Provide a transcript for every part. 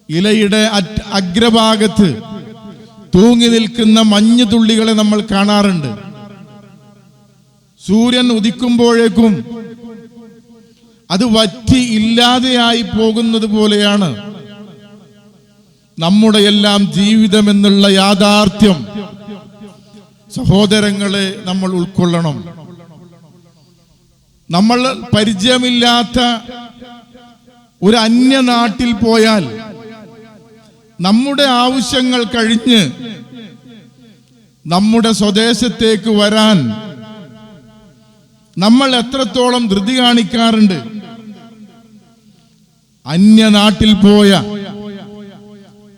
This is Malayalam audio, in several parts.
ഇലയുടെ അഗ്രഭാഗത്ത് തൂങ്ങി നിൽക്കുന്ന മഞ്ഞുതുള്ളികളെ നമ്മൾ കാണാറുണ്ട്. സൂര്യൻ ഉദിക്കുമ്പോഴേക്കും അത് വറ്റി ഇല്ലാതെയായി പോകുന്നത് പോലെയാണ് നമ്മുടെ എല്ലാം ജീവിതം എന്നുള്ള യാഥാർത്ഥ്യം. സഹോദരങ്ങളെ, നമ്മൾ ഉൾക്കൊള്ളണം. നമ്മൾ പരിചയമില്ലാത്ത ഒരു അന്യനാട്ടിൽ പോയാൽ നമ്മുടെ ആവശ്യങ്ങൾ കഴിഞ്ഞ് നമ്മുടെ സ്വദേശത്തേക്ക് വരാൻ നമ്മൾ എത്രത്തോളം ധൃതി കാണിക്കാറുണ്ട്. അന്യനാട്ടിൽ പോയ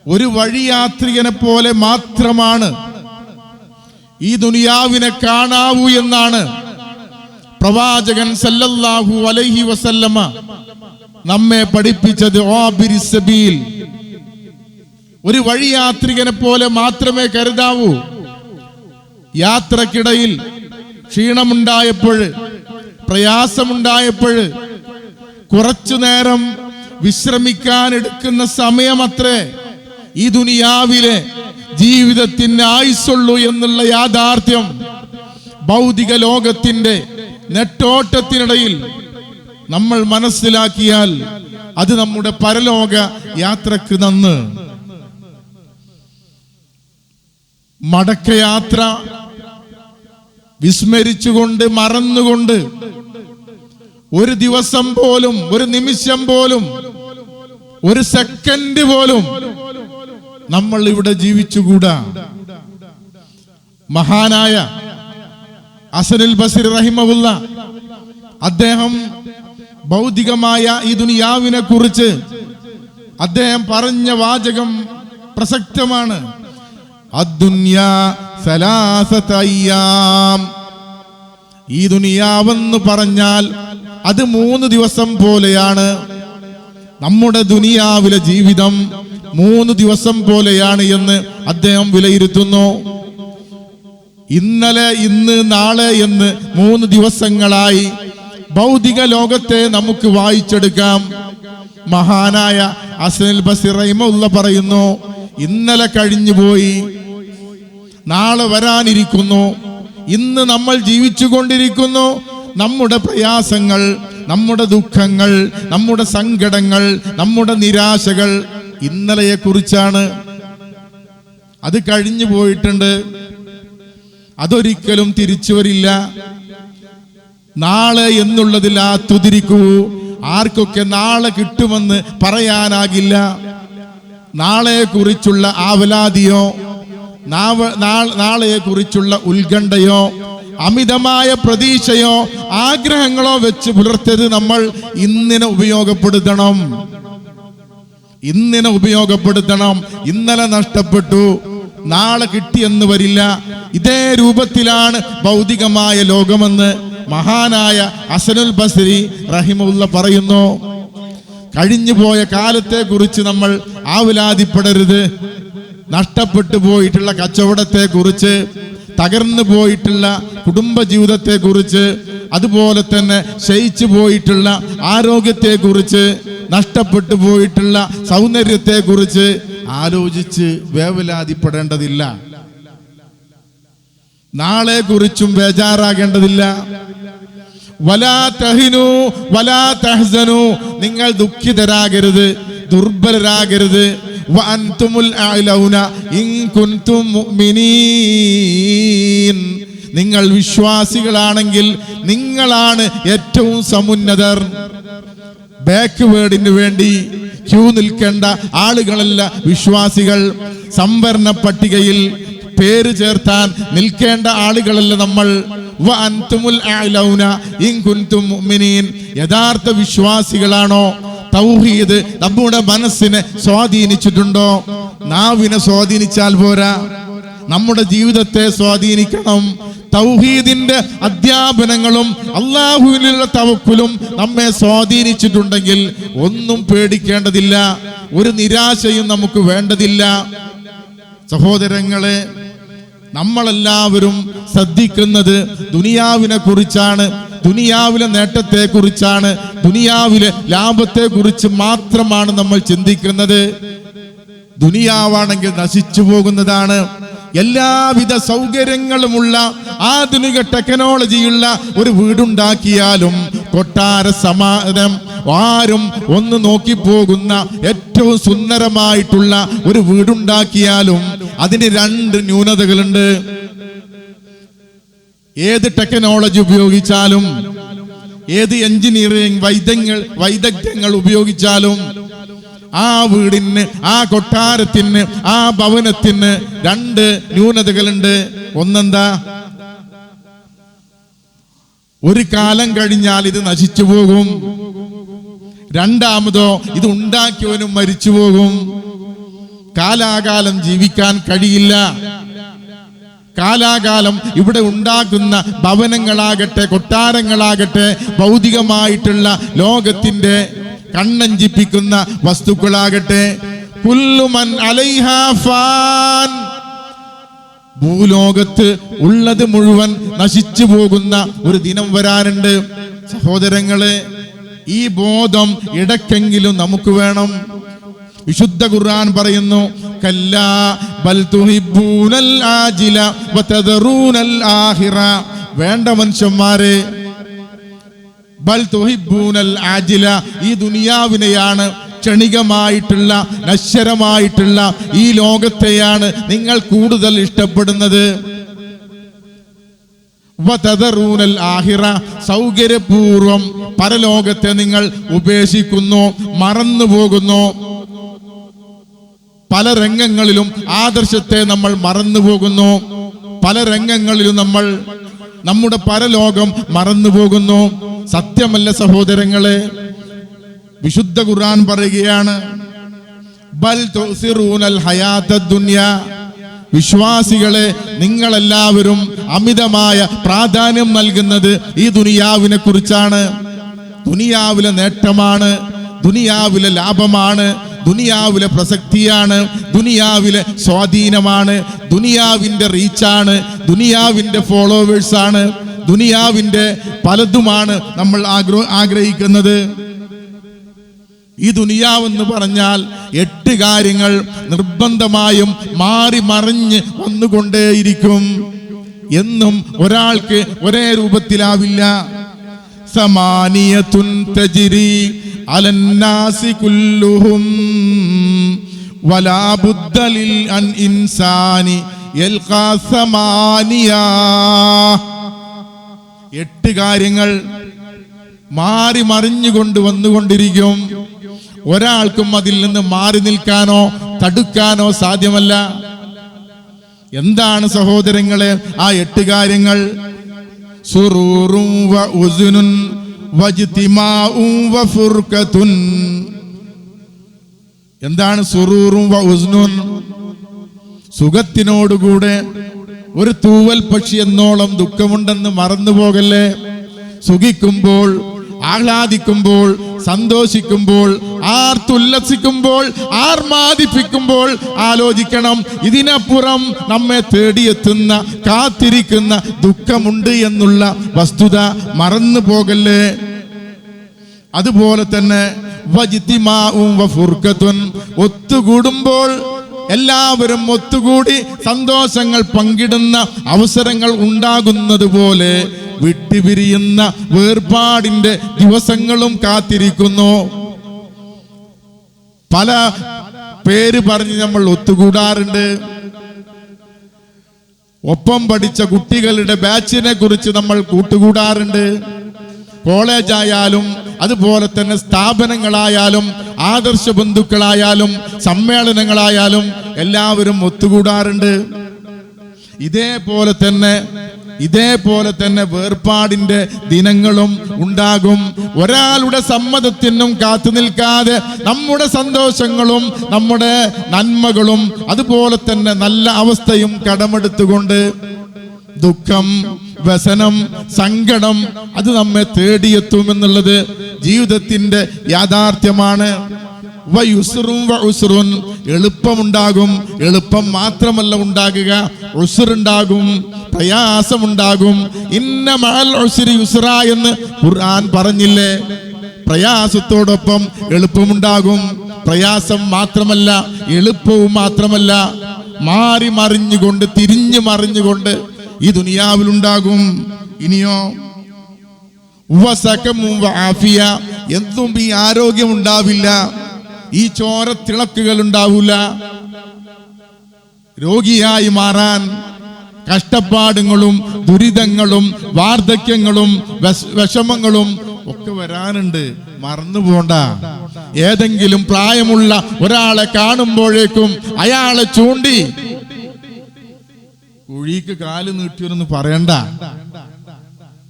ഒരു വഴിയാത്രികനെ പോലെ മാത്രമാണ് ഈ ദുനിയാവിനെ കാണാവൂ എന്നാണ് പ്രവാചകൻ സല്ലല്ലാഹു അലൈഹി വസല്ലമ നമ്മെ പഠിപ്പിച്ചത്. ആബിരി സബീൽ, ഒരു വഴിയാത്രികനെ പോലെ മാത്രമേ കരുതാവൂ. യാത്രക്കിടയിൽ ക്ഷീണമുണ്ടായപ്പോൾ, പ്രയാസമുണ്ടായപ്പോൾ കുറച്ചു നേരം വിശ്രമിക്കാൻ എടുക്കുന്ന സമയമത്രേ ഈ ദുനിയാവിലെ ജീവിതത്തിന് ആയുസ്സുള്ളൂ എന്നുള്ള യാഥാർത്ഥ്യം ഭൗതിക ലോകത്തിന്റെ നെട്ടോട്ടത്തിനിടയിൽ നമ്മൾ മനസ്സിലാക്കിയാൽ അത് നമ്മുടെ പരലോക യാത്രക്ക് നന്ന്. മടക്കയാത്ര വിസ്മരിച്ചുകൊണ്ട്, മറന്നുകൊണ്ട്, ഒരു ദിവസം പോലും, ഒരു നിമിഷം പോലും, ഒരു സെക്കൻഡ് പോലും നമ്മൾ ഇവിടെ ജീവിച്ചുകൂടാ. മഹാനായ ഹസനുൽ ബസ്രി റഹിമഹുല്ല, അദ്ദേഹം ഭൗതികമായ ഈ ദുനിയാവിനെ കുറിച്ച് അദ്ദേഹം പറഞ്ഞ വാചകം പ്രസക്തമാണ്. അദ്ദുന്യാ സലാസത അയ്യാം, ഈ ദുനിയാവെന്ന് പറഞ്ഞാൽ അത് 3 ദിവസം പോലെയാണ്. നമ്മുടെ ദുനിയാവിലെ ജീവിതം 3 ദിവസം പോലെയാണ് എന്ന് അദ്ദേഹം വിലയിരുത്തുന്നു. ഇന്നലെ, ഇന്ന്, നാളെ എന്ന് 3 ദിവസങ്ങളായി ഭൗതിക ലോകത്തെ നമുക്ക് വായിച്ചെടുക്കാം. മഹാനായ ഹസനുൽ ബസ്രി റഹിമഹുല്ലാഹ് പറയുന്നു, ഇന്നലെ കഴിഞ്ഞുപോയി, നാളെ വരാനിരിക്കുന്നു, ഇന്ന് നമ്മൾ ജീവിച്ചുകൊണ്ടിരിക്കുന്നു. നമ്മുടെ പ്രയാസങ്ങൾ, നമ്മുടെ ദുഃഖങ്ങൾ, നമ്മുടെ സങ്കടങ്ങൾ, നമ്മുടെ നിരാശകൾ ഇന്നലെയെ കുറിച്ചാണ്. അത് കഴിഞ്ഞു പോയിട്ടുണ്ട്, അതൊരിക്കലും തിരിച്ചു വരില്ല. നാളെ എന്നുള്ളതിൽ ആ തുതിരിക്കൂ. ആർക്കൊക്കെ നാളെ കിട്ടുമെന്ന് പറയാനാകില്ല. നാളെ കുറിച്ചുള്ള ആവലാതിയോ, നാളെയെ കുറിച്ചുള്ള ഉത്കണ്ഠയോ, അമിതമായ പ്രതീക്ഷയോ, ആഗ്രഹങ്ങളോ വെച്ച് പുലർത്തിയത് നമ്മൾ ഇന്നിനെ ഉപയോഗപ്പെടുത്തണം. ഇന്നലെ നഷ്ടപ്പെട്ടു, നാളെ കിട്ടിയെന്ന് വരില്ല. ഇതേ രൂപത്തിലാണ് ഭൗതികമായ ലോകമെന്ന് മഹാനായ ഹസനുൽ ബസ്രി റഹിമഹുല്ലാഹ് പറയുന്നു. കഴിഞ്ഞുപോയ കാലത്തെ കുറിച്ച് നമ്മൾ ആവലാതിപ്പെടരുത്. നഷ്ടപ്പെട്ടു പോയിട്ടുള്ള കച്ചവടത്തെ കുറിച്ച്, തകർന്നു പോയിട്ടുള്ള കുടുംബജീവിതത്തെ കുറിച്ച്, അതുപോലെ തന്നെ ക്ഷയിച്ചു പോയിട്ടുള്ള ആരോഗ്യത്തെ കുറിച്ച്, നഷ്ടപ്പെട്ടു പോയിട്ടുള്ള സൗന്ദര്യത്തെ കുറിച്ച് ആലോചിച്ച് വേവലാതിപ്പെടേണ്ടതില്ല. നാളെ കുറിച്ചും ബേജാറാകേണ്ടതില്ല. വലാ തഹിനു വലാ തഹ്സനു, നിങ്ങൾ ദുഃഖിതരാകരുത്, ദുർബലരാകരുത്. വഅൻതുമുൽ അഅലൗന ഇൻ കുൻതും മുഅ്മിനീൻ, നിങ്ങൾ വിശ്വാസികളാണെങ്കിൽ നിങ്ങളാണ് ഏറ്റവും സമുന്നതർ. ബാക്ക്വേർഡിന് വേണ്ടി ക്യൂ നിൽക്കേണ്ട ആളുകളല്ല വിശ്വാസികൾ. സംവരണ പട്ടികയിൽ പേര് ചേർത്താൻ നിൽക്കേണ്ട ആളുകളല്ല നമ്മൾ. വഅൻതുമുൽ അഅലൗന ഇൻ കുൻതും മുഅ്മിനീൻ, യഥാർത്ഥ വിശ്വാസികളാണോ? തൗഹീദ് നമ്മുടെ മനസ്സിനെ സ്വാധീനിച്ചിട്ടുണ്ടോ? നാവിനെ സ്വാധീനിച്ചാൽ പോരാ, നമ്മുടെ ജീവിതത്തെ സ്വാധീനിക്കണം. തൗഹീദിന്റെ അധ്യാപനങ്ങളും അല്ലാഹുവിലുള്ള തവക്കുലും നമ്മെ സ്വാധീനിച്ചിട്ടുണ്ടെങ്കിൽ ഒന്നും പേടിക്കേണ്ടതില്ല, ഒരു നിരാശയും നമുക്ക് വേണ്ടതില്ല. സഹോദരങ്ങളെ, നമ്മളെല്ലാവരും ശ്രദ്ധിക്കുന്നത് ദുനിയാവിനെ കുറിച്ചാണ്. ദുനിയാവിലെ നേട്ടത്തെ കുറിച്ചാണ്, ദുനിയാവിലെ ലാഭത്തെ കുറിച്ച് മാത്രമാണ് നമ്മൾ ചിന്തിക്കുന്നത്. ദുനിയാവാണെങ്കിൽ നശിച്ചു പോകുന്നതാണ്. എല്ലാവിധ സൗകര്യങ്ങളുമുള്ള ആധുനിക ടെക്നോളജിയുള്ള ഒരു വീടുണ്ടാക്കിയാലും കൊട്ടാര സമാനം ആരും ഒന്ന് നോക്കിപ്പോകുന്ന ഏറ്റവും സുന്ദരമായിട്ടുള്ള ഒരു വീടുണ്ടാക്കിയാലും അതിന് രണ്ട് ന്യൂനതകളുണ്ട്. ഏത് ടെക്നോളജി ഉപയോഗിച്ചാലും, ഏത് എഞ്ചിനീയറിംഗ് വൈദഗ്ധ്യങ്ങൾ ഉപയോഗിച്ചാലും ആ വീടിന്, ആ കൊട്ടാരത്തിന്, ആ ഭവനത്തിന് രണ്ട് ന്യൂനതകളുണ്ട്. ഒന്നെന്താ? ഒരു കാലം കഴിഞ്ഞാൽ ഇത് നശിച്ചു പോകും. രണ്ടാമതോ, ഇത് ഉണ്ടാക്കിയവനും മരിച്ചു പോകും. കാലാകാലം ജീവിക്കാൻ കഴിയില്ല. കാലാകാലം ഇവിടെ ഉണ്ടാക്കുന്ന ഭവനങ്ങളാകട്ടെ, കൊട്ടാരങ്ങളാകട്ടെ, ഭൗതികമായിട്ടുള്ള ലോകത്തിന്റെ കണ്ണഞ്ചിപ്പിക്കുന്ന വസ്തുക്കളാകട്ടെ, കുല്ലുമൻ അലൈഹാ ഫാൻ, ഭൂലോകത്ത് ഉള്ളത് മുഴുവൻ നശിച്ചു പോകുന്ന ഒരു ദിനം വരാനുണ്ട്. സഹോദരങ്ങളെ, ഈ ബോധം ഇടയ്ക്കെങ്കിലും നമുക്ക് വേണം. വിശുദ്ധ ഖുർആൻ പറയുന്നു, കല്ലാ ബൽ തുഹിബ്ബൂനൽ ആജില വതദറൂനൽ ആഖിറ. വേണ്ട മനുഷ്യന്മാരെ, ബൽ തുഹിബ്ബൂനൽ ആജില, ഈ ദുനിയാവിനെയാണ്, ക്ഷണികമായിട്ടുള്ള നശ്വരമായിട്ടുള്ള ഈ ലോകത്തെയാണ് നിങ്ങൾ കൂടുതൽ ഇഷ്ടപ്പെടുന്നത്. വതദറൂനൽ ആഖിറ, സൗകര്യപൂർവം പരലോകത്തെ നിങ്ങൾ ഉപേക്ഷിക്കുന്നു, മറന്നു പോകുന്നു. പല രംഗങ്ങളിലും ആദർശത്തെ നമ്മൾ മറന്നു പോകുന്നു. പല രംഗങ്ങളിലും നമ്മൾ നമ്മുടെ പരലോകം മറന്നു പോകുന്നു. സത്യമല്ല സഹോദരങ്ങളെ? വിശുദ്ധ ഖുർആൻ പറയുകയാണ്, ബൽ തുസിറൂനൽ ഹയാത്തദ് ദുനിയ. വിശ്വാസികളെ, നിങ്ങളെല്ലാവരും അമിതമായ പ്രാധാന്യം നൽകുന്നത് ഈ ദുനിയാവിനെ കുറിച്ചാണ്. ദുനിയാവിലെ നേട്ടമാണ്, ദുനിയാവിലെ ലാഭമാണ്, ദുനിയാവിലെ പ്രസക്തിയാണ്, ദുനിയാവിലെ സ്വാധീനമാണ്, ദുനിയാവിന്റെ റീച്ചാണ്, ദുനിയാവിന്റെ ഫോളോവേഴ്സാണ്, ദുനിയാവിന്റെ പലതുമാണ് നമ്മൾ ആഗ്രഹിക്കുന്നത്. ഈ ദുനിയാവെന്ന് പറഞ്ഞാൽ 8 കാര്യങ്ങൾ നിർബന്ധമായും മാറി മറിഞ്ഞ് വന്നുകൊണ്ടേയിരിക്കും. എന്നും ഒരാൾക്ക് ഒരേ രൂപത്തിലാവില്ല. സമാനിയത്തുൻ തജ്രി അലന്നാസി കുല്ലുഹും വലാ ബുദ്ദ ലിൽ അൻ ഇൻസാനി യൽഖാ സമാനിയ. 8 കാര്യങ്ങൾ മാറി മറിഞ്ഞുകൊണ്ട് വന്നുകൊണ്ടിരിക്കും. ഒരാൾക്കും അതിൽ നിന്ന് മാറി നിൽക്കാനോ തടുക്കാനോ സാധ്യമല്ല. എന്താണ് സഹോദരങ്ങളെ ആ 8 കാര്യങ്ങൾ? സുറൂറും വ ഉസ്നുൻ വജ്തിമാഉം വ ഫുർഖതുൻ. എന്താണ് സുറൂറും വ ഉസ്നുൻ? സുഖത്തിനോടുകൂടെ ഒരു തൂവൽ പക്ഷി എന്നോളം ദുഃഖമുണ്ടെന്ന് മറന്നു പോകല്ലേ. സുഖിക്കുമ്പോൾ, ആഹ്ലാദിക്കുമ്പോൾ, സന്തോഷിക്കുമ്പോൾ, ആർത്തുല്ലസിക്കുമ്പോൾ, ആർമാദിപ്പിക്കുമ്പോൾ ആലോചിക്കണം, ഇതിനപ്പുറം നമ്മെ തേടിയെത്തുന്ന, കാത്തിരിക്കുന്ന ദുഃഖമുണ്ട് എന്നുള്ള വസ്തുത മറന്നു പോകല്ലേ. അതുപോലെ തന്നെ വജ്തിമാഉം വ ഫുർഖതുൻ, ഒത്തുകൂടുമ്പോൾ എല്ലാവരും ഒത്തുകൂടി സന്തോഷങ്ങൾ പങ്കിടുന്ന അവസരങ്ങൾ ഉണ്ടാകുന്നത് പോലെ വിട്ടുപിരിയുന്ന വേർപാടിന്റെ ദിവസങ്ങളും കാത്തിരിക്കുന്നു. പല പേര് പറഞ്ഞ് നമ്മൾ ഒത്തുകൂടാറുണ്ട്. ഒപ്പം പഠിച്ച കുട്ടികളുടെ ബാച്ചിനെ കുറിച്ച് നമ്മൾ കൂട്ടുകൂടാറുണ്ട്. കോളേജായാലും അതുപോലെ തന്നെ സ്ഥാപനങ്ങളായാലും ആദർശ ബന്ധുക്കളായാലും സമ്മേളനങ്ങളായാലും എല്ലാവരും ഒത്തുകൂടാറുണ്ട്. ഇതേപോലെ തന്നെ വേർപാടിന്റെ ദിനങ്ങളും ഉണ്ടാകും. ഒരാളുടെ സമ്മതത്തിനും കാത്തു നിൽക്കാതെ നമ്മുടെ സന്തോഷങ്ങളും നമ്മുടെ നന്മകളും അതുപോലെ തന്നെ നല്ല അവസ്ഥയും കടമെടുത്തുകൊണ്ട് ദുഃഖം, വ്യസനം, സങ്കടം അത് നമ്മെ തേടിയെത്തുമെന്നുള്ളത് ജീവിതത്തിന്റെ യാഥാർത്ഥ്യമാണ്. വയുസ്റും വഉസ്റുൻ, എളുപ്പമുണ്ടാകും. എളുപ്പം മാത്രമല്ല ഉണ്ടാകുക, ഉസ്റുണ്ടാകും, പ്രയാസമുണ്ടാകും. ഇന്ന മഅൽ ഉസ്രി യുസ്റാ എന്ന് ഖുർആൻ പറഞ്ഞില്ലേ? പ്രയാസത്തോടൊപ്പം എളുപ്പമുണ്ടാകും. പ്രയാസം മാത്രമല്ല, എളുപ്പവും മാത്രമല്ല, മാറി മറിഞ്ഞുകൊണ്ട്, തിരിഞ്ഞു മറിഞ്ഞുകൊണ്ട് ഈ ദുനിയാവിലുണ്ടാകും. ഇനിയോ എന്തും ഈ ആരോഗ്യം ഉണ്ടാവില്ല, ഈ ചോരത്തിളക്കുകൾ ഉണ്ടാവില്ല. രോഗിയായി മാറാൻ കഷ്ടപ്പാടുകളും ദുരിതങ്ങളും വാർദ്ധക്യങ്ങളും വിഷമങ്ങളും ഒക്കെ വരാനുണ്ട്. മറന്നു പോണ്ട. ഏതെങ്കിലും പ്രായമുള്ള ഒരാളെ കാണുമ്പോഴേക്കും അയാളെ ചൂണ്ടി കുഴിക്ക് കാല് നീട്ടിയൊന്നും പറയണ്ട.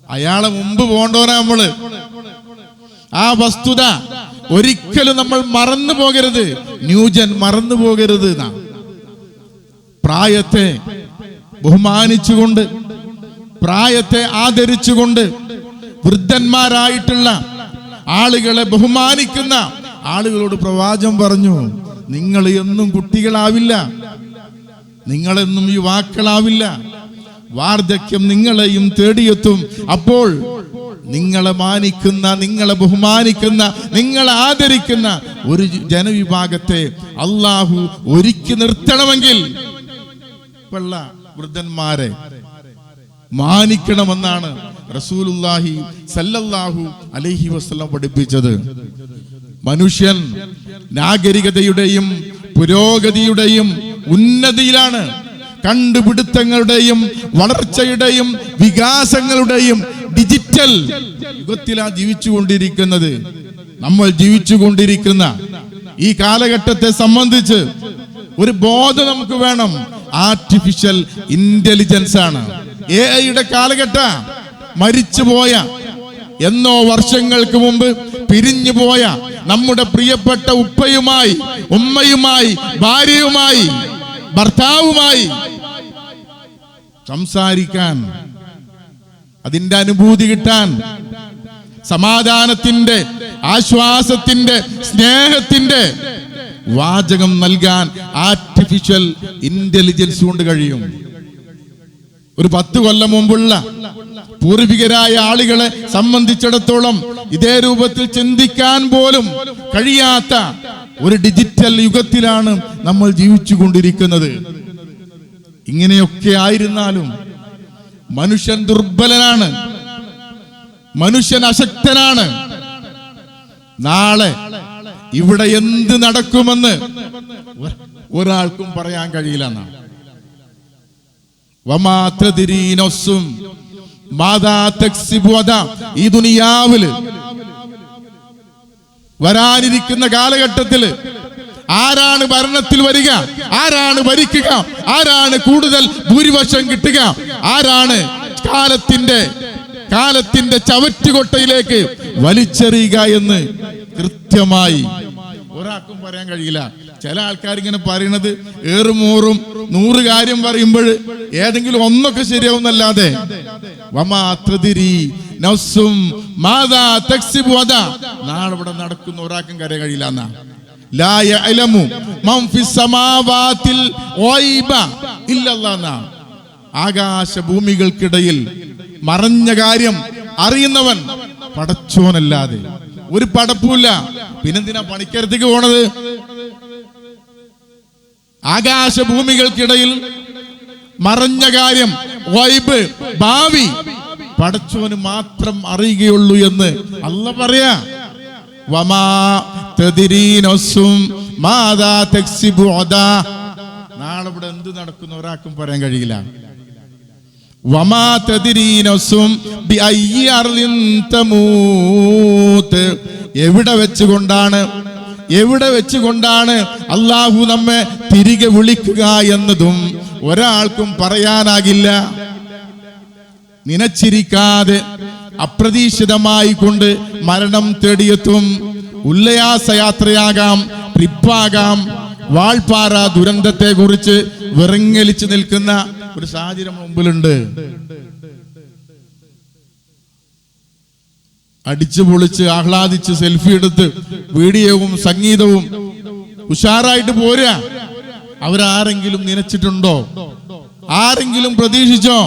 അയാളെ മുമ്പ് പോണ്ടോനാ നമ്മള്. ആ വസ്തുത ഒരിക്കലും നമ്മൾ മറന്നു പോകരുത്. ന്യൂജൻ മറന്നു പോകരുത്. പ്രായത്തെ ബഹുമാനിച്ചുകൊണ്ട്, പ്രായത്തെ ആദരിച്ചുകൊണ്ട്, വൃദ്ധന്മാരായിട്ടുള്ള ആളുകളെ ബഹുമാനിക്കുന്ന ആളുകളോട് പ്രവാചകൻ പറഞ്ഞു, നിങ്ങൾ എന്നും കുട്ടികളാവില്ല, നിങ്ങളെന്നും യുവാക്കളാവില്ല. വാർദ്ധക്യം നിങ്ങളെയും തേടിയെത്തും. അപ്പോൾ നിങ്ങളെ മാനിക്കുന്ന, നിങ്ങളെ ബഹുമാനിക്കുന്ന, നിങ്ങളെ ആദരിക്കുന്ന ഒരു ജനവിഭാഗത്തെ അള്ളാഹു ഒരുക്കി നിർത്തണമെങ്കിൽ പള്ള വൃദ്ധന്മാരെ മാനിക്കണമെന്നാണ് റസൂലുള്ളാഹി സല്ലല്ലാഹു അലൈഹി വസല്ലം പഠിപ്പിച്ചത്. മനുഷ്യൻ നാഗരികതയുടെയും പുരോഗതിയുടെയും ഉന്നതിയിലാണ്. കണ്ടുപിടുത്തങ്ങളുടെയും വളർച്ചയുടെയും വികാസങ്ങളുടെയും ഡിജിറ്റൽ യുഗത്തിലാണ് ജീവിച്ചുകൊണ്ടിരിക്കുന്നത്. നമ്മൾ ജീവിച്ചുകൊണ്ടിരിക്കുന്ന ഈ കാലഘട്ടത്തെ സംബന്ധിച്ച് ഒരു ബോധം നമുക്ക് വേണം. ആർട്ടിഫിഷ്യൽ ഇന്റലിജൻസ് ആണ്. AI കാലഘട്ട. മരിച്ചുപോയ, എന്നോ വർഷങ്ങൾക്ക് മുമ്പ് പിരിഞ്ഞുപോയ നമ്മുടെ പ്രിയപ്പെട്ട ഉപ്പയുമായി, ഉമ്മയുമായി, ഭാര്യയുമായി, ഭർത്താവുമായി സംസാരിക്കാൻ, അതിന്റെ അനുഭൂതി കിട്ടാൻ, സമാധാനത്തിന്റെ, ആശ്വാസത്തിന്റെ, സ്നേഹത്തിന്റെ വാചകം നൽകാൻ ആർട്ടിഫിഷ്യൽ ഇന്റലിജൻസ് കൊണ്ട് കഴിയും. ഒരു 10 കൊല്ലം മുമ്പുള്ള പൂർവികരായ ആളുകളെ സംബന്ധിച്ചിടത്തോളം ഇതേ രൂപത്തിൽ ചിന്തിക്കാൻ പോലും കഴിയാത്ത ഒരു ഡിജിറ്റൽ യുഗത്തിലാണ് നമ്മൾ ജീവിച്ചു കൊണ്ടിരിക്കുന്നത്. ഇങ്ങനെയൊക്കെ ആയിരുന്നാലും മനുഷ്യൻ ദുർബലനാണ്, മനുഷ്യൻ അശക്തനാണ്. നാളെ ഇവിടെ എന്ത് നടക്കുമെന്ന് ഒരാൾക്കും പറയാൻ കഴിയില്ല എന്നാണ്. ഈ ദുനിയാവില് വരാനിരിക്കുന്ന കാലഘട്ടത്തില് ആരാണ് ഭരണത്തിൽ വരിക, ആരാണ് ഭരിക്കുക, ആരാണ് കൂടുതൽ ഭൂരിപക്ഷം കിട്ടുക, ആരാണ് കാലത്തിന്റെ ചവറ്റുകൊട്ടയിലേക്ക് വലിച്ചെറിയുക എന്ന് കൃത്യമായി ഒരാൾക്കും പറയാൻ കഴിയില്ല. ചില ആൾക്കാർ ഇങ്ങനെ പറയണത് ഏറുമൂറും 100 കാര്യം പറയുമ്പോൾ ഏതെങ്കിലും ഒന്നൊക്കെ ശരിയാവുന്നല്ലാതെ നാളെ ഇവിടെ നടക്കുന്ന ഒരാൾക്കും കരയാൻ കഴിയില്ല എന്നാ. ആകാശ ഭൂമികൾക്കിടയിൽ മറഞ്ഞ കാര്യം അറിയുന്നവൻ പടച്ചോനല്ലാതെ ഒരു പടപ്പുമില്ല. പിന്നെന്തിനാ പണിക്കരത്തേക്ക് പോണത്? ആകാശ ഭൂമികൾക്കിടയിൽ മറഞ്ഞ കാര്യം, ഗൈബ്, ഭാവി പടച്ചോന് മാത്രം അറിയുകയുള്ളൂ എന്ന് അല്ലാഹ് പറയാ. വമാ തദ്രീ നഫ്സും മാദാ തക്സിബു ഗദാ. നാളെ ഇവിടെ എന്ത് നടക്കുന്ന ഒരാൾക്കും പറയാൻ കഴിയില്ല. വമാ തദ്രീ നഫ്സും ബിഅയ്യി അർളിൻ തമൂത്ത്. എവിടെ വെച്ചുകൊണ്ടാണ് അള്ളാഹു നമ്മെ തിരികെ വിളിക്കുക എന്നതും ഒരാൾക്കും പറയാനാകില്ല. നനച്ചിരിക്കാതെ അപ്രതീക്ഷിതമായി കൊണ്ട് മരണം തേടിയെത്തും. ഉല്ലാസയാത്രയാകാം, ട്രിപ്പാകാം. വാൾപ്പാറ ദുരന്തത്തെ കുറിച്ച് വിറങ്ങലിച്ചു നിൽക്കുന്ന ഒരു സാഹചര്യം മുമ്പിലുണ്ട്. അടിച്ചു പൊളിച്ച് ആഹ്ലാദിച്ച് സെൽഫി എടുത്ത് വീഡിയോവും സംഗീതവും ഉഷാറായിട്ട് പോരാ. അവരാരെങ്കിലും നനച്ചിട്ടുണ്ടോ? ആരെങ്കിലും പ്രതീക്ഷിച്ചോ?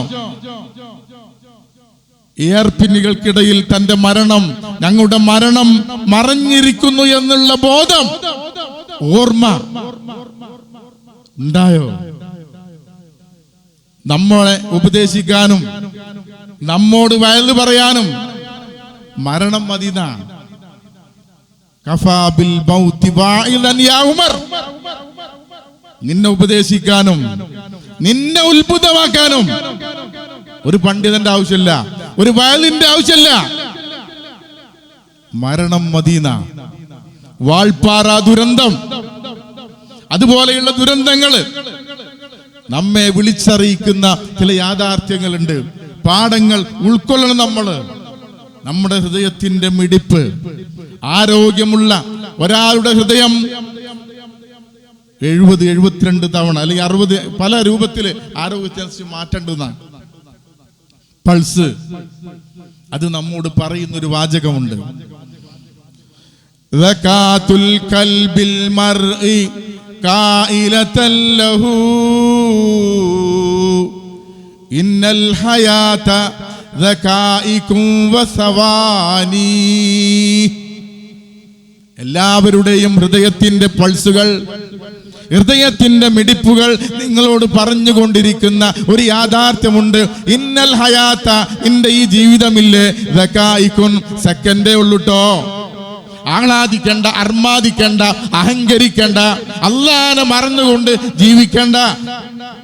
എയർപിന്നുകൾക്കിടയിൽ തന്റെ മരണം, ഞങ്ങളുടെ മരണം മറഞ്ഞിരിക്കുന്നു എന്നുള്ള ബോധം, ഓർമ്മ ഉണ്ടായോ? നമ്മളെ ഉപദേശിക്കാനും നമ്മോട് വയല് പറയാനും മരണം മദീന. കഫാ ബിൽ മൗതി വാഇദൻ യാ ഉമർ. നിന്നെ ഉപദേശിക്കാനും നിന്നെ ഉത്ഭുതമാക്കാനും ഒരു പണ്ഡിതന്റെ ആവശ്യമില്ല, ഒരു വയലിന്റെ ആവശ്യമില്ല. മരണം മദീന. വാൾപ്പാറ ദുരന്തം, അതുപോലെയുള്ള ദുരന്തങ്ങള് നമ്മെ വിളിച്ചറിയിക്കുന്ന ചില യാഥാർത്ഥ്യങ്ങളുണ്ട്. പാഠങ്ങൾ ഉൾക്കൊള്ളണം നമ്മള്. നമ്മുടെ ഹൃദയത്തിന്റെ മിടിപ്പ്, ആരോഗ്യമുള്ള ഒരാളുടെ ഹൃദയം 70-72 തവണ അല്ലെങ്കിൽ 60 പല രൂപത്തില് ആരോഗ്യത്തിന് മാറ്റേണ്ടതാണ്. പൾസ്, അത് നമ്മോട് പറയുന്നൊരു വാചകമുണ്ട്. സകാത്തുൽ ഖൽബിൽ മർഇ ഖായിലതൻ ലഹു ഇന്നൽ ഹയാത സകായികും വസവാനി. എല്ലാവരുടെയും ഹൃദയത്തിന്റെ പൾസുകൾ, ഹൃദയത്തിന്റെ മിടിപ്പുകൾ നിങ്ങളോട് പറഞ്ഞുകൊണ്ടിരിക്കുന്ന ഒരു യാഥാർത്ഥ്യമുണ്ട്. ഇന്നൽ ഹയാത്ത, നിന്റെ ഈ ജീവിതമില്ലേ, സകായികുൻ, സെക്കൻഡേ ഉള്ളൂട്ടോ. ആഹ്ലാദിക്കണ്ട, അർമാദിക്കണ്ട, അഹങ്കരിക്കണ്ട, അല്ലാഹനെ മറന്നുകൊണ്ട് ജീവിക്കണ്ട.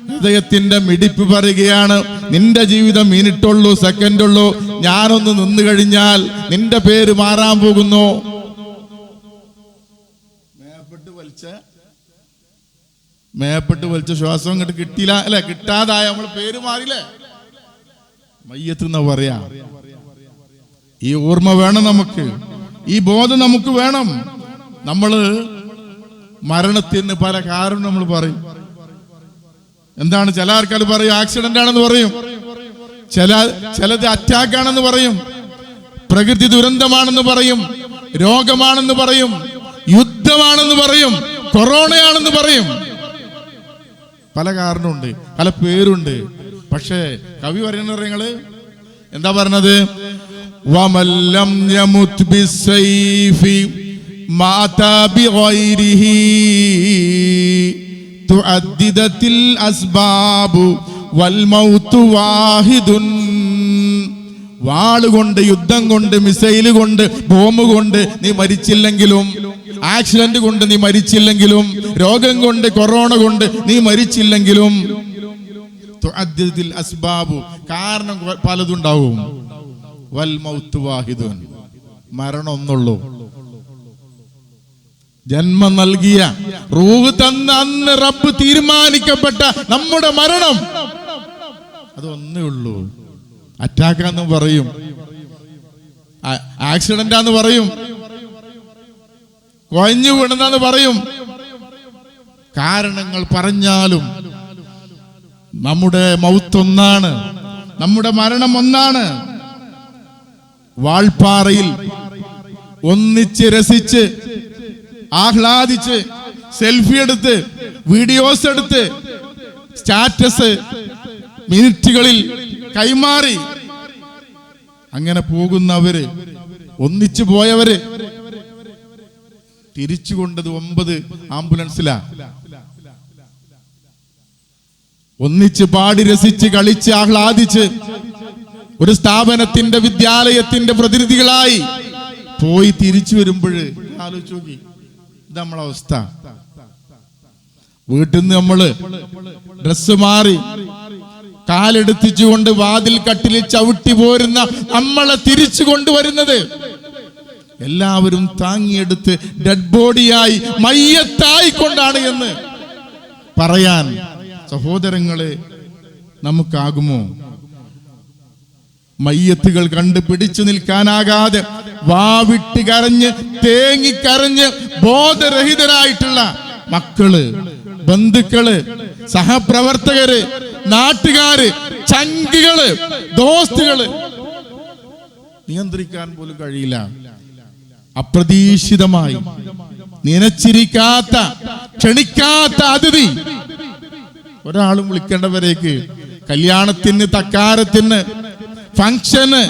ഹൃദയത്തിന്റെ മിടിപ്പ് പറയുകയാണ്, നിന്റെ ജീവിതം മിനിറ്റുള്ളൂ, സെക്കൻഡുള്ളൂ. ഞാനൊന്ന് നിന്നു കഴിഞ്ഞാൽ നിന്റെ പേര് മാറാൻ പോകുന്നു. മേപ്പെട്ട് വലിച്ച ശ്വാസം ഇങ്ങോട്ട് കിട്ടിയില്ല അല്ലെ, കിട്ടാതായ നമ്മൾ പേര് മാറിയില്ലേ, മയ്യത്ത് എന്നാ പറയാ. ഈ ഓർമ്മ വേണം നമുക്ക്, ഈ ബോധം നമുക്ക് വേണം. നമ്മള് മരണത്തിന് പല കാരണം നമ്മൾ പറയും. എന്താണ്? ചില ആൾക്കാർ പറയും ആക്സിഡന്റ് ആണെന്ന് പറയും, ചിലത് അറ്റാക്ക് ആണെന്ന് പറയും, പ്രകൃതി ദുരന്തമാണെന്ന് പറയും, രോഗമാണെന്ന് പറയും, യുദ്ധമാണെന്ന് പറയും, കൊറോണയാണെന്ന് പറയും. പല കാരണമുണ്ട്, പല പേരുണ്ട്. പക്ഷേ കവി പറയുന്നത് നിങ്ങള് എന്താ പറഞ്ഞത്? വമല്ലം യമുത് ബിസ്സൈഫി മാതാ ബിഗൈരിഹി തുഅദ്ദിദത്തിൽ അസ്ബാബു വൽ മൗതു വാഹിദുൻ. വാളുകൊണ്ട്, യുദ്ധം കൊണ്ട്, മിസൈല് കൊണ്ട്, ബോംബ് കൊണ്ട് നീ മരിച്ചില്ലെങ്കിലും, ആക്സിഡന്റ് കൊണ്ട് നീ മരിച്ചില്ലെങ്കിലും, രോഗം കൊണ്ട്, കൊറോണ കൊണ്ട് നീ മരിച്ചില്ലെങ്കിലും, തുഅദ്ദിദത്തിൽ അസ്ബാബു, കാരണം പലതുണ്ടാവും. വൽ മൗതു വാഹിദുൻ, മരണം ഒന്നുള്ളൂ. ജന്മം നൽകിയ, റൂഹ് തന്ന അന്ന് റബ്ബ് തീരുമാനിക്കപ്പെട്ട നമ്മുടെ മരണം അതൊന്നേ ഉള്ളൂ. അറ്റാക്കാന്ന് പറയും, ആക്സിഡന്റാന്ന് പറയും, കൊഴഞ്ഞു വീണെന്ന് പറയും. കാരണങ്ങൾ പറഞ്ഞാലും നമ്മുടെ മൗത്ത് ഒന്നാണ്, നമ്മുടെ മരണം ഒന്നാണ്. വാൾപ്പാറയിൽ ഒന്നിച്ച് രസിച്ച് ആഹ്ലാദിച്ച് സെൽഫി എടുത്ത് വീഡിയോസ് എടുത്ത് സ്റ്റാറ്റസ് മിനിറ്റുകളിൽ കൈമാറി അങ്ങനെ പോകുന്നവര്, ഒന്നിച്ചു പോയവര് തിരിച്ചു കൊണ്ടത് 9 ആംബുലൻസിലാ. ഒന്നിച്ച് പാടി രസിച്ച് കളിച്ച് ആഹ്ലാദിച്ച് ഒരു സ്ഥാപനത്തിന്റെ, വിദ്യാലയത്തിന്റെ പ്രതിനിധികളായി പോയി തിരിച്ചു വരുമ്പോൾ ആലോചിച്ച് നോക്കി, ഇത് നമ്മളെ അവസ്ഥ. വീട്ടിൽ നിന്ന് നമ്മള് ഡ്രസ് മാറി കാലെടുത്തിച്ചുകൊണ്ട് വാതിൽ കട്ടിലിൽ ചവിട്ടി പോരുന്ന നമ്മളെ തിരിച്ചു കൊണ്ടുവരുന്നത് എല്ലാവരും താങ്ങിയെടുത്ത് ഡെഡ് ബോഡിയായി, മയ്യത്തായിക്കൊണ്ടാണ് എന്ന് പറയാൻ സഹോദരങ്ങളെ നമുക്കാകുമോ? മയ്യത്തുകൾ കണ്ട് പിടിച്ചു നിൽക്കാനാകാതെ വാവിട്ട് കരഞ്ഞ് തേങ്ങിക്കരഞ്ഞ് ബോധരഹിതരായിട്ടുള്ള മക്കള്, ബന്ധുക്കള്, സഹപ്രവർത്തകര്, നാട്ടുകാര്, ചങ്കികള്, ദോസ്തുകള്, നിയന്ത്രിക്കാൻ പോലും കഴിയില്ല. അപ്രതീക്ഷിതമായി നനച്ചിരിക്കാത്ത ക്ഷണിക്കാത്ത അതിഥി ഒരാളും വിളിക്കേണ്ടവരേക്ക് കല്യാണത്തിന്, തക്കാരത്തിന്, ഫംഗ്ഷന്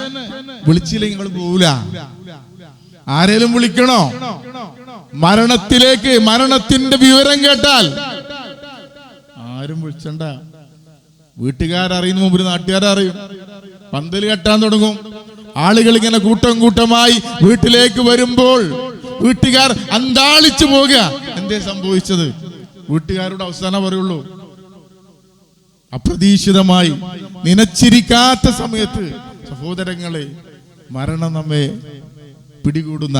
വിളിച്ചില്ലെങ്കിൽ നിങ്ങൾ പോവില്ല. ആരേലും വിളിക്കണോ? മരണത്തിലേക്ക്, മരണത്തിന്റെ വിവരം കേട്ടാൽ ആരും വിളിച്ചണ്ട. വീട്ടുകാരറിയുന്ന മുമ്പ് നാട്ടുകാരറിയും. പന്തൽ കെട്ടാൻ തുടങ്ങും. ആളുകൾ ഇങ്ങനെ കൂട്ടം കൂട്ടമായി വീട്ടിലേക്ക് വരുമ്പോൾ വീട്ടുകാർ അന്താളിച്ചു പോകുക. എന്തേ സംഭവിച്ചത്? വീട്ടുകാരുടെ അവസാനം പറയുള്ളൂ. അപ്രതീക്ഷിതമായി നനച്ചിരിക്കാത്ത സമയത്ത് സഹോദരങ്ങളെ മരണം നമ്മെ പിടികൂടുന്ന.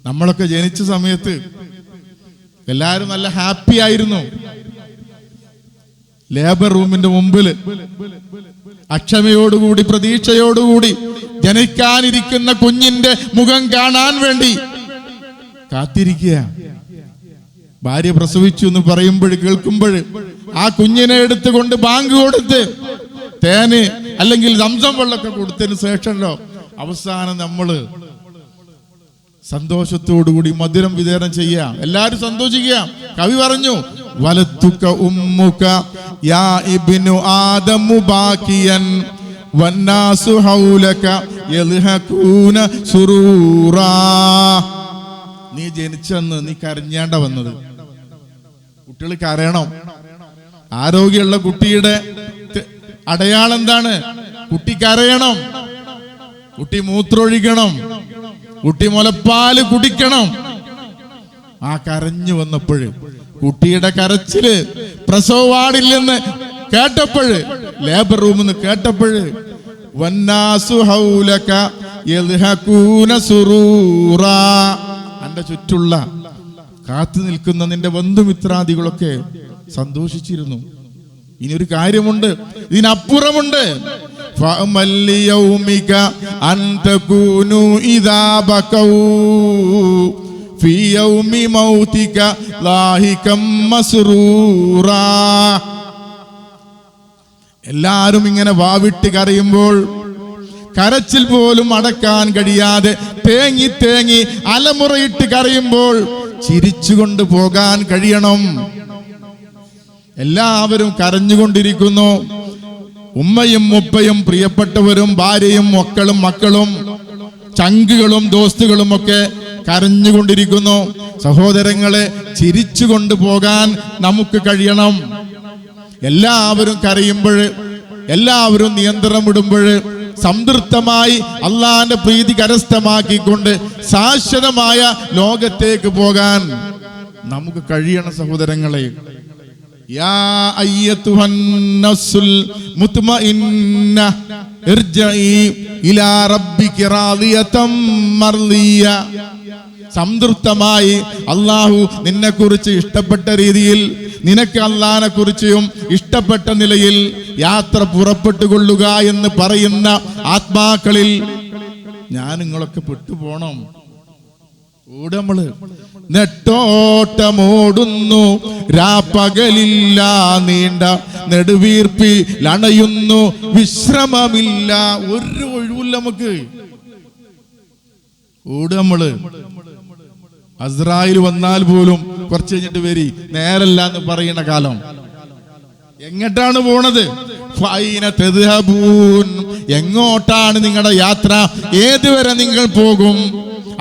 നമ്മളൊക്കെ ജനിച്ച സമയത്ത് എല്ലാവരും നല്ല ഹാപ്പി ആയിരുന്നു. ലേബർ റൂമിന്റെ മുമ്പിൽ അക്ഷമയോടുകൂടി, പ്രതീക്ഷയോടുകൂടി ജനിക്കാനിരിക്കുന്ന കുഞ്ഞിന്റെ മുഖം കാണാൻ വേണ്ടി കാത്തിരിക്കുക. ഭാര്യ പ്രസവിച്ചു എന്ന് പറയുമ്പോൾ, കേൾക്കുമ്പോൾ ആ കുഞ്ഞിനെ എടുത്തുകൊണ്ട് ബാങ്ക് കൊടുത്ത് തേന് അല്ലെങ്കിൽ സംസം വെള്ളമൊക്കെ കൊടുത്തതിന് ശേഷമല്ലോ അവസാനം നമ്മള് സന്തോഷത്തോടുകൂടി മധുരം വിതരണം ചെയ്യാം, എല്ലാരും സന്തോഷിക്കുക. കവി പറഞ്ഞു, വലത്തുക ഉമ്മുക യാ ഇബ്നു ആദമു ബാക്കിയൻ വന്നാസു ഹൗലക യൽഹഖൂന സുറൂറാ. നീ ജനിച്ചെന്ന് നീ കരഞ്ഞേണ്ട വന്നത്. കുട്ടികൾ കരയണം. ആരോഗ്യമുള്ള കുട്ടിയുടെ അടയാളം എന്താണ്? കുട്ടി കരയണം, കുട്ടി മൂത്രമൊഴിക്കണം, കുട്ടി മുലപ്പാല് കുടിക്കണം. ആ കരഞ്ഞു വന്നപ്പോഴ്, കുട്ടിയുടെ കരച്ചില് പ്രസവ വാർഡിൽ നിന്ന് കേട്ടപ്പോഴ്, ലേബർ റൂമിൽ നിന്ന് കേട്ടപ്പോഴ്, വന്നാസു ഹൗലക യൽഹഖൂന സുറൂറാ, അന്റെ ചുറ്റുള്ള കാത്തു നിൽക്കുന്ന നിന്റെ ബന്ധുമിത്രാദികളൊക്കെ സന്തോഷിച്ചിരുന്നു. ഇനി ഒരു കാര്യമുണ്ട്, ഇതിനപ്പുറമുണ്ട്. ഫഅമല്ലിയൗമിക അൻതകൂനു ഇദാ ബകൗ ഫീ യൗമി മൗതിക ലാഹികം മസ്റൂറാ. എല്ലാരും ഇങ്ങനെ വാവിട്ട് കരയുമ്പോൾ കരച്ചിൽ പോലും അടക്കാൻ കഴിയാതെ തേങ്ങി തേങ്ങി അലമുറയിട്ട് കരയുമ്പോൾ ചിരിച്ചുകൊണ്ട് പോകാൻ കഴിയണം. എല്ലാവരും കരഞ്ഞുകൊണ്ടിരിക്കുന്നു. ഉമ്മയും ഉപ്പയും പ്രിയപ്പെട്ടവരും ഭാര്യയും മക്കളും ചങ്കുകളും ദോസ്തുകളും ഒക്കെ കരഞ്ഞുകൊണ്ടിരിക്കുന്നു. സഹോദരങ്ങളെ, ചിരിച്ചുകൊണ്ട് പോകാൻ നമുക്ക് കഴിയണം. എല്ലാവരും കരയുമ്പോൾ, എല്ലാവരും നിയന്ത്രണം വിടുമ്പോൾ സംതൃപ്തമായി അള്ളാന്റെ പ്രീതി കരസ്ഥമാക്കിക്കൊണ്ട് ശാശ്വതമായ ലോകത്തേക്ക് പോകാൻ നമുക്ക് കഴിയണം. സഹോദരങ്ങളെ, യാ അയ്യത്തുഹൻ നഫ്സുൽ മുത്മഇന്ന ഇർജഇ ഇലാ റബ്ബിക റാദിയതം മർളിയ. സംതൃപ്തമായി അള്ളാഹു നിന്നെ കുറിച്ച് ഇഷ്ടപ്പെട്ട രീതിയിൽ, നിനക്ക് അള്ളാഹിനെ കുറിച്ചും ഇഷ്ടപ്പെട്ട നിലയിൽ യാത്ര പുറപ്പെട്ടുകൊള്ളുക എന്ന് പറയുന്ന ആത്മാക്കളിൽ ഞാൻ നിങ്ങളൊക്കെ പെട്ടുപോണം. ഓടമ്മള് നെട്ടോട്ടമോടുന്നു, രാപ്പകലില്ല, നീണ്ട നെടുവീർപ്പിലണയുന്നു, വിശ്രമമില്ല, ഒരു ഒഴിവില്ല നമുക്ക്. ഓടമ്മള് അസ്രായിൽ വന്നാൽ പോലും കുറച്ച് കഴിഞ്ഞിട്ട് വരി, നേരല്ല എന്ന് പറയുന്ന കാലം. എങ്ങോട്ടാണ് പോണത്? ഫൈന തദ്ഹബൂൻ, എങ്ങോട്ടാണ് നിങ്ങളുടെ യാത്ര? ഏതുവരെ നിങ്ങൾ പോകും?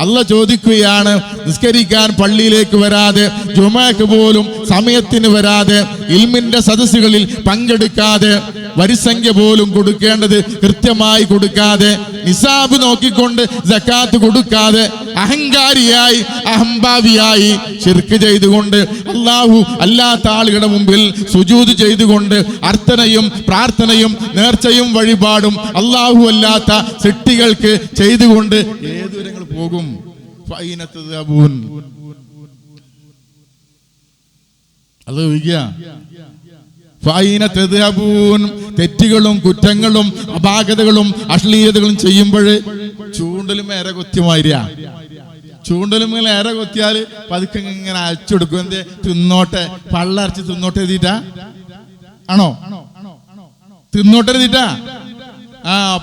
അല്ലാഹ് ചോദിക്കുകയാണ്. നിസ്കരിക്കാൻ പള്ളിയിലേക്ക് വരാതെ, ജുമഅക്ക് പോലും സമയത്തിന് വരാതെ, ഇൽമിന്റെ സദസ്സുകളിൽ പങ്കെടുക്കാതെ, വരിസംഖ്യ പോലും കൊടുക്കേണ്ടത് കൃത്യമായി കൊടുക്കാതെ, നിസാബ് നോക്കിക്കൊണ്ട് സക്കാത്ത് കൊടുക്കാതെ, അഹങ്കാരിയായി അഹംഭാവിയായി ശിർക്ക് ചെയ്തുകൊണ്ട്, അല്ലാഹു അല്ലാത്ത ആളുകളുടെ മുമ്പിൽ സുജൂദ് ചെയ്തുകൊണ്ട്, അർത്ഥനയും പ്രാർത്ഥനയും നേർച്ചയും വഴിപാടും അല്ലാഹു അല്ലാത്ത സൃഷ്ടികൾക്ക് ചെയ്തുകൊണ്ട് ഏതുവരെ പോകും? തെറ്റുകളും കുറ്റങ്ങളും അപാകതകളും അശ്ലീലതകളും ചെയ്യുമ്പോൾ ചൂണ്ടലും ഏറെ കൊത്തിമാരിയ. ചൂണ്ടലും ഏറെ കൊത്തിയാല് പതുക്കെ ഇങ്ങനെ അയച്ചെടുക്കും. എന്തേ? തിന്നോട്ടെ, പള്ളരച്ച് തിന്നോട്ടെ എഴുതിട്ടാ ആണോ? തിന്നോട്ടെ എഴുതിട്ടാ.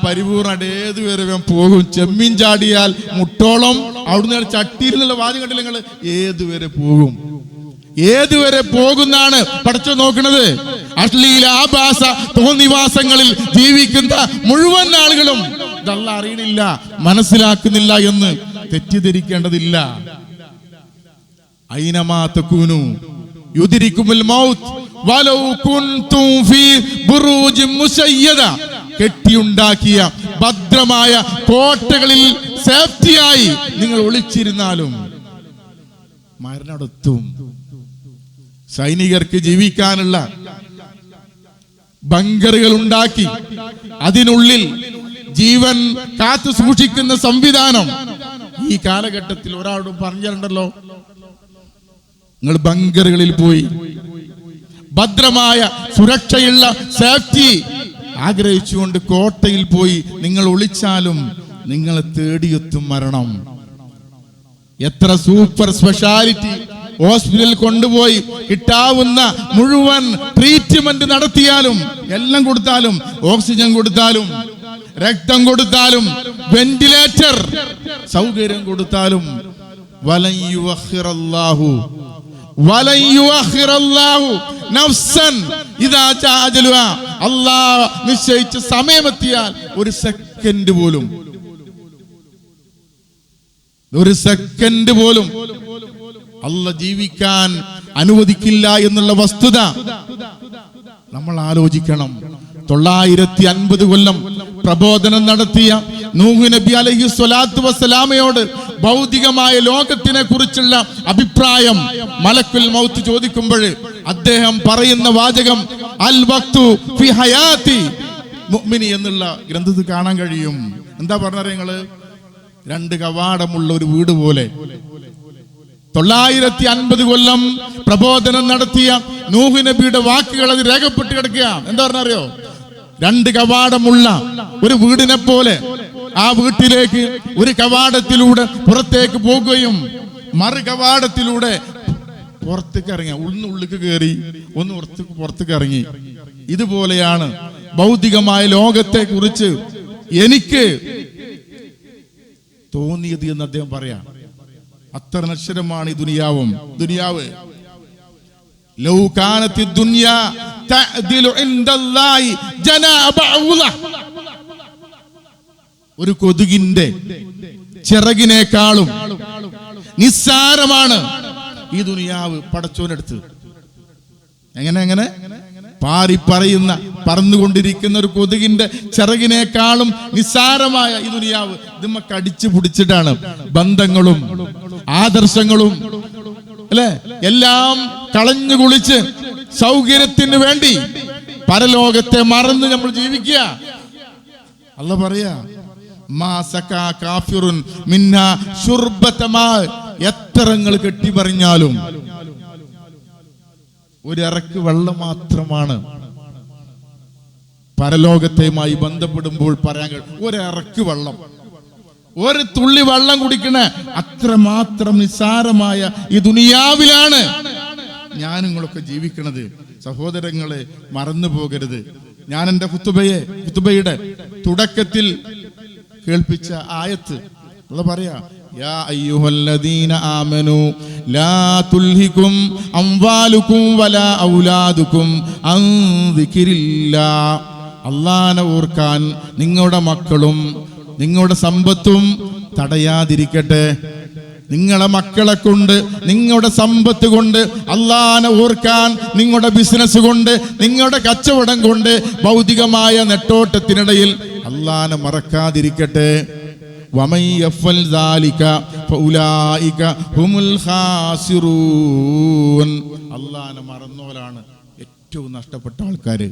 പരിപൂർണ്ണമായിട്ട് ഏതുവരെ പോകും. ചെമ്മീൻ ചാടിയാൽ മുട്ടോളം, അവിടുന്ന് ചട്ടിയിൽ നിന്നുള്ള വാചകം കണ്ടില്ല നിങ്ങൾ, ഏതുവരെ പോകും, ഏതുവരെ പോകുന്നാണ് പഠിച്ചു നോക്കുന്നത്. അശ്ലീല ആഭാസ തോന്നിവാസങ്ങളിൽ ജീവിക്കുന്ന മുഴുവൻ ആളുകളും ഇതല്ല അറിയണില്ല, മനസ്സിലാക്കുന്നില്ല എന്ന് തെറ്റിദ്ധരിക്കേണ്ടതില്ല. ഐനമാ തകൂനു യുദ്രികുമുൽ മൗത്ത് വലൗ കുൻതും ഫീ ബുറൂജിൻ മുശയ്യദ. കെട്ടിയുണ്ടാക്കിയ ഭദ്രമായ കോട്ടകളിൽ സേഫ്റ്റിയായി നിങ്ങൾ ഒളിച്ചിരുന്നാലും മരണടുത്തും. സൈനികർക്ക് ജീവിക്കാനുള്ള ബങ്കറുകൾ ഉണ്ടാക്കി അതിനുള്ളിൽ ജീവൻ കാത്തു സൂക്ഷിക്കുന്ന സംവിധാനം ഈ കാലഘട്ടത്തിൽ ഒരാളോടും പറഞ്ഞിട്ടുണ്ടല്ലോ. നിങ്ങൾ ബങ്കറുകളിൽ പോയി ഭദ്രമായ സുരക്ഷയുള്ള സേഫ്റ്റി ആഗ്രഹിച്ചുകൊണ്ട് കോട്ടയിൽ പോയി നിങ്ങൾ ഒളിച്ചാലും നിങ്ങളെ തേടിയെത്തും മരണം. എത്ര സൂപ്പർ സ്പെഷ്യാലിറ്റി ഹോസ്പിറ്റലിൽ കൊണ്ടുപോയി കിട്ടാവുന്ന മുഴുവൻ ട്രീറ്റ്മെന്റ് നടത്തിയാലും, എല്ലാം കൊടുത്താലും, ഓക്സിജൻ കൊടുത്താലും, രക്തം കൊടുത്താലും, വെന്റിലേറ്റർ സൗകര്യം കൊടുത്താലും വലൻ യുഅഖിറല്ലാഹു നഫ്സൻ ഇദാ ജാഅ അജലുഹാ. അല്ലാഹ് നിശ്ചയിച്ച സമയമെത്തിയാൽ ഒരു സെക്കൻഡ് പോലും അല്ലാഹ് ജീവിക്കാൻ അനുവദിക്കില്ല എന്നുള്ള വസ്തുത നമ്മൾ ആലോചിക്കണം. 950 കൊല്ലം പ്രബോധനം നടത്തിയ നൂഹ് നബി അലൈഹി സ്വലാത്തു വസ്സലാമയോട് ഭൗതികമായ ലോകത്തിനെ കുറിച്ചുള്ള അഭിപ്രായം മലക്കുൽ മൗത്ത് ചോദിക്കുമ്പോൾ അദ്ദേഹം പറയുന്ന വാചകം അൽ വഖ്തു ഫി ഹയാതി മുഅ്മിനി എന്നുള്ള ഗ്രന്ഥത്തിൽ കാണാൻ കഴിയും. എന്താ പറഞ്ഞത് നിങ്ങള്? 2 കവാടമുള്ള ഒരു വീട് പോലെ 950 കൊല്ലം പ്രബോധനം നടത്തിയ നൂഹ് നബിയുടെ വാക്കുകൾ അത് രേഖപ്പെട്ട് കിടക്കുക. എന്താ പറഞ്ഞറിയോ? 2 കവാടമുള്ള ഒരു വീടിനെ പോലെ ആ വീട്ടിലേക്ക് ഒരു കവാടത്തിലൂടെ പുറത്തേക്ക് പോകുകയും മറു കവാടത്തിലൂടെ പുറത്തേക്ക് ഇറങ്ങി, ഉള്ളിലേക്ക് കയറി, ഒന്ന് പുറത്തേക്ക് ഇറങ്ങി. ഇതുപോലെയാണ് ഭൗതികമായ ലോകത്തെ കുറിച്ച് എനിക്ക് തോന്നിയത് എന്ന് അദ്ദേഹം പറയാം. അത്ര നശ്വരമാണ് ഈ ദുനിയാവ്. ലൗ കാനത്തി ദുനിയാ തഅദിലു ഇൻദല്ലാഹി ജനാബ ബഅൂല. ഒരു കൊതുകിന്റെ ചിറകിനേക്കാളും നിസ്സാരമാണ് ഈ ദുനിയാവ് പടച്ചോനടുത്ത്. എങ്ങനെ പറന്നുകൊണ്ടിരിക്കുന്ന ഒരു കൊതുകിന്റെ ചിറകിനേക്കാളും നിസ്സാരമായ ഈ ദുനിയാവ്. ഇത് കടിച്ചു പിടിച്ചിട്ടാണ് ബന്ധങ്ങളും ആദർശങ്ങളും അല്ലെ എല്ലാം കളഞ്ഞു കുളിച്ച് സൗകര്യത്തിന് വേണ്ടി പരലോകത്തെ മറന്ന് നമ്മൾ ജീവിക്കുക. അല്ലാഹ് പറയാ എത്രങ്ങൾ കെട്ടി പറഞ്ഞാലും ഒരിറക്ക് വെള്ളം മാത്രമാണ് പരലോകത്തെയുമായി ബന്ധപ്പെടുമ്പോൾ പറയാൻ കഴിയും. ഒരിറക്ക് വെള്ളം, ഒരു തുള്ളി വെള്ളം കുടിക്കണ അത്രമാത്രം നിസ്സാരമായ ഈ ദുനിയാവിലാണ് ഞാൻ നിങ്ങളൊക്കെ ജീവിക്കണത്. സഹോദരങ്ങളെ, മറന്നു പോകരുത്. ഞാൻ എൻ്റെ ഖുതുബയുടെ തുടക്കത്തിൽ കേൾപ്പിച്ച ആയത്ത് അല്ലാഹ് പറയാ, യാ അയ്യുഹല്ലദീന ആമനൂ ലാ തുൽഹികും അംവാലുകും വലാ ഔലാദുകും അൻ ദിക്രില്ലാഹ്. അല്ലാഹനെ ഓർക്കാൻ നിങ്ങളുടെ മക്കളും നിങ്ങളുടെ സമ്പത്തും തടയാതിരിക്കട്ടെ. നിങ്ങളുടെ മക്കളെ കൊണ്ട്, നിങ്ങളുടെ സമ്പത്ത് കൊണ്ട് അല്ലാഹനെ ഓർക്കാൻ, നിങ്ങളുടെ ബിസിനസ് കൊണ്ട്, നിങ്ങളുടെ കച്ചവടം കൊണ്ട്, ഭൗതികമായ നെട്ടോട്ടത്തിനിടയിൽ അല്ലാഹനെ മറക്കാതിരിക്കട്ടെ. വമൻ യഫൽ ദാലിക ഫഉലൈക ഹുമുൽ ഖാസിറൂൻ. അല്ലാഹനെ മറന്നവരാണ് ഏറ്റവും നഷ്ടപ്പെട്ട ആൾക്കാര്.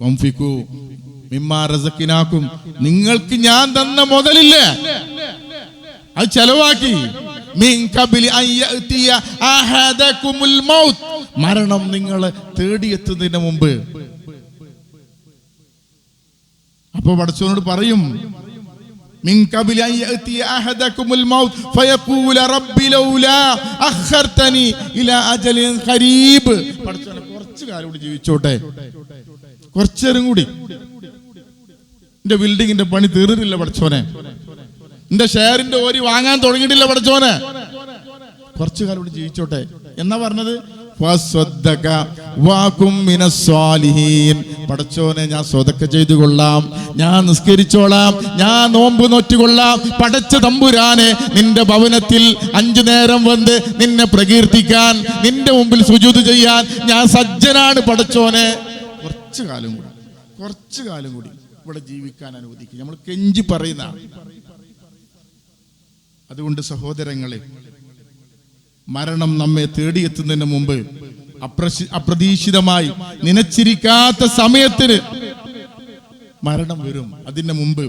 വംഫികു മിമ്മാ റസഖ്നാകും. നിങ്ങൾക്ക് ഞാൻ തന്ന മുതലില്ലേ അത് ചെലവാക്കി. മിൻ ഖബ്ലി അൻ യഅതിയ അഹദകുമുൽ മൗത്ത്. മരണം നിങ്ങളെ തേടിയെത്തുന്നതിന് മുമ്പ്. അപ്പൊ പടച്ചവനോട് പറയും, മിൻ ഖബ്ലി അൻ യഅതി അഹദകുമുൽ മൗത്ത് ഫയഖൂല റബ്ബി ലൗലാ അഖർതനി ഇലാ അജലിൻ ഖരീബ്. പടച്ചോനെ കുറച്ച് കാലം കൂടി ജീവിച്ചോട്ടെ, കുറച്ചേരം കൂടി. എന്റെ ബിൽഡിങ്ങിന്റെ പണി തീർന്നില്ല പടച്ചോനെ, എന്റെ ഷെയറിന്റെ ഓരി വാങ്ങാൻ തുടങ്ങിയിട്ടില്ല പടച്ചോനെ, കുറച്ചു കാലം കൂടി ജീവിച്ചോട്ടെ എന്നാ പറഞ്ഞത്. പടച്ചോനെ ഞാൻ സ്വതക്ക ചെയ്തു കൊള്ളാം, ഞാൻ നിസ്കരിച്ചോളാം, ഞാൻ നോമ്പ് നോറ്റുകൊള്ളാം. പടച്ച തമ്പുരാനെ, നിന്റെ ഭവനത്തിൽ 5 നേരം വന്ന് നിന്നെ പ്രകീർത്തിക്കാൻ, നിന്റെ മുമ്പിൽ സുജൂദ് ചെയ്യാൻ ഞാൻ സജ്ജനാണ് പടച്ചോനെ. കുറച്ചു കാലം കൂടി ഇവിടെ ജീവിക്കാൻ അനുവദിക്കും. നമ്മൾ കെഞ്ചി പറയുന്ന. അതുകൊണ്ട് സഹോദരങ്ങളെ, മരണം നമ്മെ തേടിയെത്തുന്നതിന് മുമ്പ് അപ്രതീക്ഷിതമായി നനച്ചിരിക്കാത്ത സമയത്തിന് മരണം വരും. അതിന് മുമ്പ്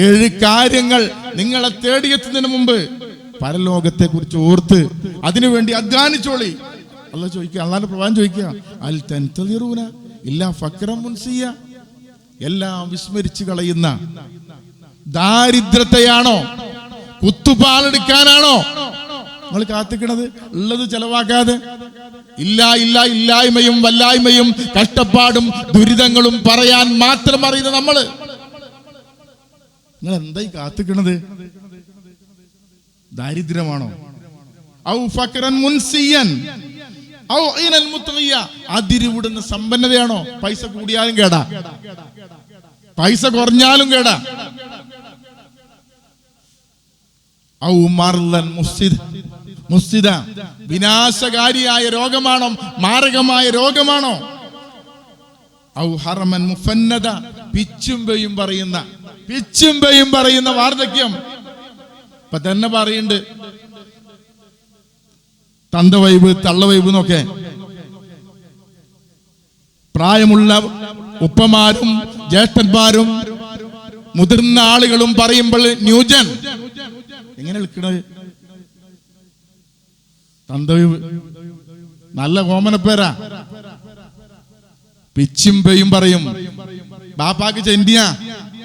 7 കാര്യങ്ങൾ നിങ്ങളെ തേടിയെത്തുന്നതിന് മുമ്പ് പരലോകത്തെ കുറിച്ച് ഓർത്ത് അതിനുവേണ്ടി അധ്വാനിച്ചോളി. അല്ലാഹു ചോദിക്കുക, അല്ലാഹുവിന്റെ പ്രവാചകൻ ചോദിക്കുക, അൽ തൻതളിറൂന ഇല്ലാ ഫക്റൻ മുൻസിയ. എല്ലാം വിസ്മരിച്ചു കളയുന്ന ദാരിദ്ര്യത്തെയാണോ, കുത്തുപാലെടുക്കാനാണോ നിങ്ങൾ കാത്തിക്കണത്? ഉള്ളത് ചെലവാക്കാതെ ഇല്ലായ്മയും വല്ലായ്മയും കഷ്ടപ്പാടും ദുരിതങ്ങളും പറയാൻ മാത്രം അറിയുന്ന നമ്മള്, നിങ്ങൾ എന്തായി കാത്തിക്കണത്? ദാരിദ്ര്യമാണോ? ഔ ഫക്റൻ മുൻസിയൻ ഔ ഇനൽ മുത്ഗിയ. അതിരുവിടുന്ന സമ്പന്നതയാണോ? പൈസ കൂടിയാലും കേടാ, പൈസ കുറഞ്ഞാലും കേടാ. ഔ മർലൻ മുഫ്സിദ. വിനാശകാരിയായ രോഗമാണോ? മാരകമായ രോഗമാണോ? ഔ ഹറമൻ മുഫന്നദ. പിച്ചുമ്പയും പറയുന്ന വാർദ്ധക്യം. ഇപ്പൊ തന്നെ പറയുന്നുണ്ട് തന്തവൈബ് തള്ളവൈബ് എന്നൊക്കെ. പ്രായമുള്ള ഉപ്പമാരും ജ്യേഷ്ഠന്മാരും മുതിർന്ന ആളുകളും പറയുമ്പോൾ ന്യൂജൻ എങ്ങനെ വിളിക്കണത്? തന്തവൈബ് നല്ല കോമനപ്പേരാ. പിച്ചിമ്പയും പറയും. ബാപ്പാക്ക് ചെന്നിയ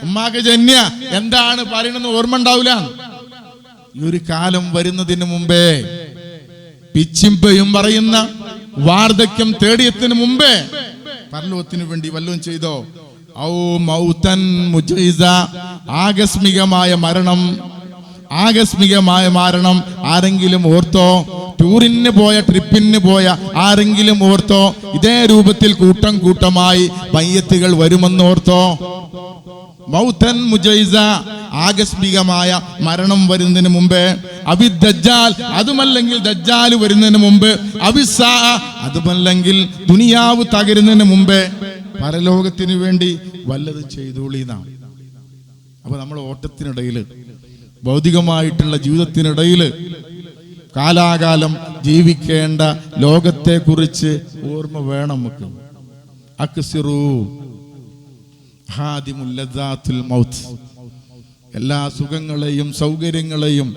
ഉമ്മാക്ക് ചെന്നിയ എന്താണ് പറയണെന്ന് ഓർമ്മ ഉണ്ടാവില്ല. ഈ ഒരു കാലം വരുന്നതിന് മുമ്പേ പിച്ചിമ്പയും പറയുന്ന വാർദ്ധക്യം തേടിയത്തിന് മുമ്പേ പരലോകത്തിന് വേണ്ടി വല്ലതും ചെയ്തോ? ഔ മൗതൻ മുജൈസ. ആകസ്മികമായ മരണം ആരെങ്കിലും ഓർത്തോ? ടൂറിന് പോയ ട്രിപ്പിന് പോയ ആരെങ്കിലും ഓർത്തോ? ഇതേ രൂപത്തിൽ കൂട്ടമായി മയ്യത്തുകൾ വരുമെന്ന് ഓർത്തോ? മൗതൻ മുജൈസ. ആകസ്മികമായ മരണം വരുന്നതിന് മുമ്പേ. അബിദ്ദജ്ജാൽ. അതുമല്ലെങ്കിൽ ദജ്ജാൽ വരുന്നതിന് മുമ്പ്. അബിസ്സാ. അതുമല്ലെങ്കിൽ ദുനിയാവ് തകരുന്നതിന് മുമ്പേ പരലോകത്തിന് വേണ്ടി വല്ലതും ചെയ്തോളിന്നാണ്. അപ്പൊ നമ്മൾ ഓട്ടത്തിനിടയിൽ, ഭൗതികമായിട്ടുള്ള ജീവിതത്തിനിടയിൽ കാലാകാലം ജീവിക്കേണ്ട ലോകത്തെ കുറിച്ച് ഓർമ്മ വേണം നമുക്ക്. അക്സിറൂ ഹാദിമുൽ ലദ്ദാത്തുൽ മൗത്ത്. എല്ലാ സുഖങ്ങളെയും സൗകര്യങ്ങളെയും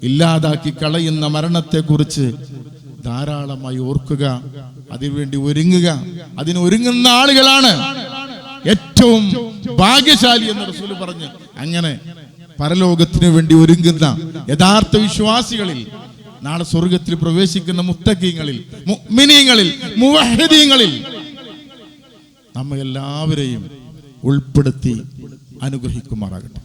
ഇല്ലാതാക്കി കളയുന്ന മരണത്തെ കുറിച്ച് ധാരാളമായി ഓർക്കുക, അതിനുവേണ്ടി ഒരുങ്ങുക. അതിനൊരുങ്ങുന്ന ആളുകളാണ് ഏറ്റവും ഭാഗ്യശാലി എന്ന് റസൂൽ പറഞ്ഞു. അങ്ങനെ പരലോകത്തിന് വേണ്ടി ഒരുങ്ങുന്ന യഥാർത്ഥ വിശ്വാസികളിൽ, നാളെ സ്വർഗത്തിൽ പ്രവേശിക്കുന്ന മുത്തഖീങ്ങളിൽ, മുഅ്മിനീങ്ങളിൽ, മുവഹ്ഹിദീങ്ങളിൽ നമ്മെ എല്ലാവരെയും ഉൾപ്പെടുത്തി അനുഗ്രഹിക്കുമാറാകട്ടെ.